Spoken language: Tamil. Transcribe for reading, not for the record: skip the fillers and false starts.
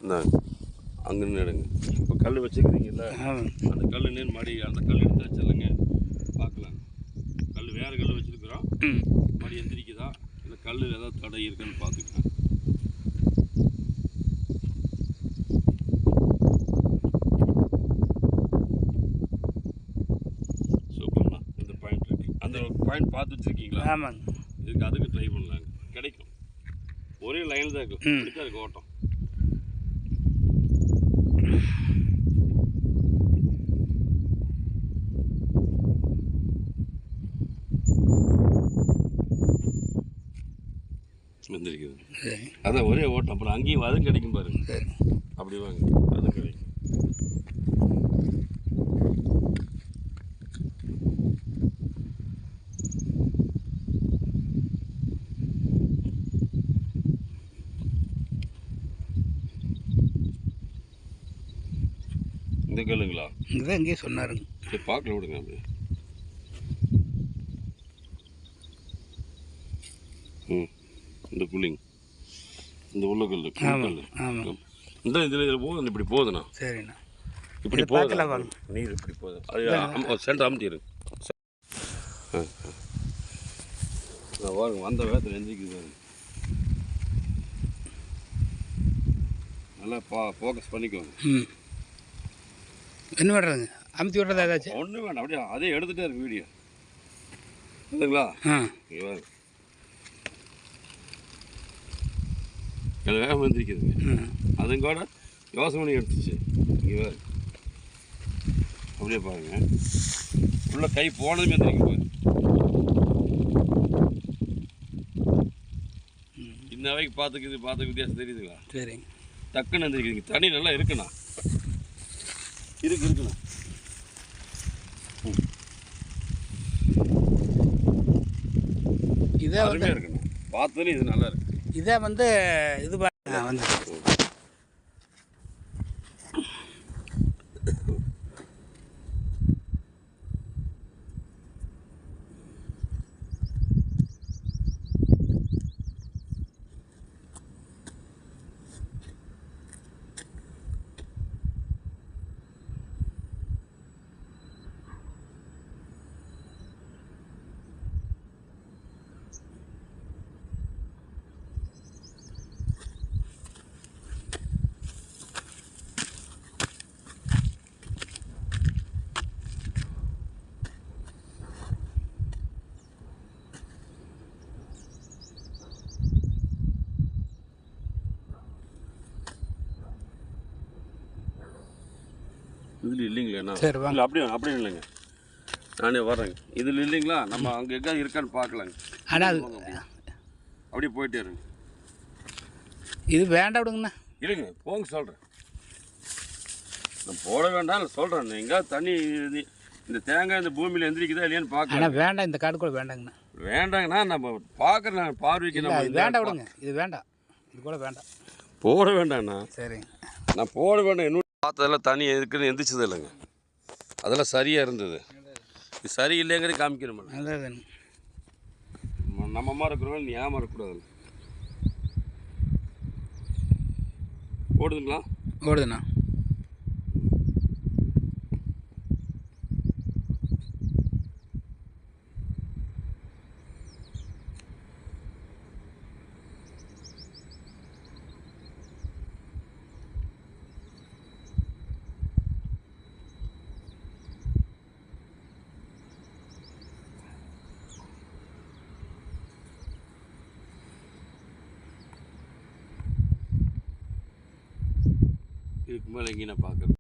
இந்தாங்க அங்கே நின்றுடுங்க. இப்போ கல் வச்சுக்கிறீங்கல்ல, அந்த கல் நேர் மடி அந்த கல் எடுத்தாச்சு இல்லைங்க, பார்க்கலாம். கல் வேறு கல் வச்சுருக்குறோம், மடி எந்திரிக்குதா இல்லை கல் ஏதாவது தடை இருக்குன்னு பார்த்துக்கலாம். சூப்பர்ண்ணா, இந்த பாயிண்ட் இருக்கு. அந்த பாயிண்ட் பார்த்து வச்சுருக்கீங்களா? ஆமாங்க. இதுக்கு அதுக்கு ட்ரை பண்ணலாங்க, கிடைக்கும். ஒரே லைன் தான் இருக்கும், இப்படி தான் இருக்கும் ஓட்டம். வந்துருக்குது, அதான் ஒரே ஓட்டம். அப்புறம் அங்கேயும் அதுவும் கிடைக்கும் பாருங்க, அப்படி வாங்க, அதுவும் கிடைக்கும். இந்த கல்லுங்களா? இங்கே இங்கேயே சொன்னாருங்க. சரி பார்க்கல விடுங்க. அப்படியே இந்த புள்ளிங்க, இந்த உள்ளக்கல் இந்த இதில் போகுது, இப்படி போகுதுண்ணா. சரிண்ணா, இப்படி போகுது நீர், இப்படி போகுது. அது சென்டர் அமுத்திடுங்க. பாருங்க வந்த வேகத்தில் எந்திரிக்குது. நல்லா ஃபோக்கஸ் பண்ணிக்கோங்க. என்ன பண்ணுறதுங்க, அமுத்தி விட்றதா ஏதாச்சும்? ஒன்றும் வேண்டாம், அப்படியே அதே எடுத்துகிட்டே இருக்கு வீடியோ. இல்லைங்களா? எல்லாம் வேகம் வந்துருக்குதுங்க. அதுங்க கூட யோசனை பண்ணி எடுத்துச்சு. இங்கே வேறு அப்படியே பாருங்க, உள்ள கை போனதுமே வந்துருக்கு பாருங்க. இந்த வரைக்கு பார்த்துக்கு வித்தியாசம் தெரியுதுங்களா? சரிங்க. டக்குன்னு வந்துருக்குதுங்க. தண்ணி நல்லா இருக்குண்ணா, இருக்குண்ணா. இதே வந்து இருக்குண்ணா, பார்த்ததுல இது நல்லா இருக்கு. இதே வந்து இது வந்து இதில் இல்லைங்களா? சரி வாங்க. அப்படியே இல்லைங்க, நானே வர்றேங்க. இதில் இல்லைங்களா? நம்ம அங்கே எங்கே இருக்கான்னு பார்க்கலாங்க. ஆனால் அப்படியே போயிட்டே இருங்க. இது வேண்டாம் விடுங்கண்ணா. இல்லைங்க, போங்க சொல்கிறேன். நான் போட வேண்டாம் சொல்கிறேன். எங்கேயாவது தண்ணி இந்த தேங்காய் இந்த பூமியில் எந்திரிக்குதா இல்லையான்னு பார்க்க. ஆனால் வேண்டாம், இந்த காடு கூட வேண்டாங்கண்ணா. வேண்டாங்கண்ணா, நம்ம பார்க்குறேன் பார்வைக்கு. நம்ம இது வேண்டாம் விடுங்க, இது வேண்டாம், இது கூட வேண்டாம். போட வேண்டாண்ணா. சரிங்க, நான் போட வேண்டாம். இன்னும் பார்த்ததெல்லாம் தண்ணி இருக்குன்னு எந்திரிச்சது இல்லைங்க, அதெல்லாம் சரியாக இருந்தது. இது சரி இல்லைங்கிறது காமிக்கணும். நம்ம அம்மா இருக்கிறவங்க நீ ஏமா இருக்கக்கூடாது. ஓடுதுங்களா? ஓடுதுண்ணா. இதுக்கு மேலே எங்கேயும் நான் பார்க்குறேன்.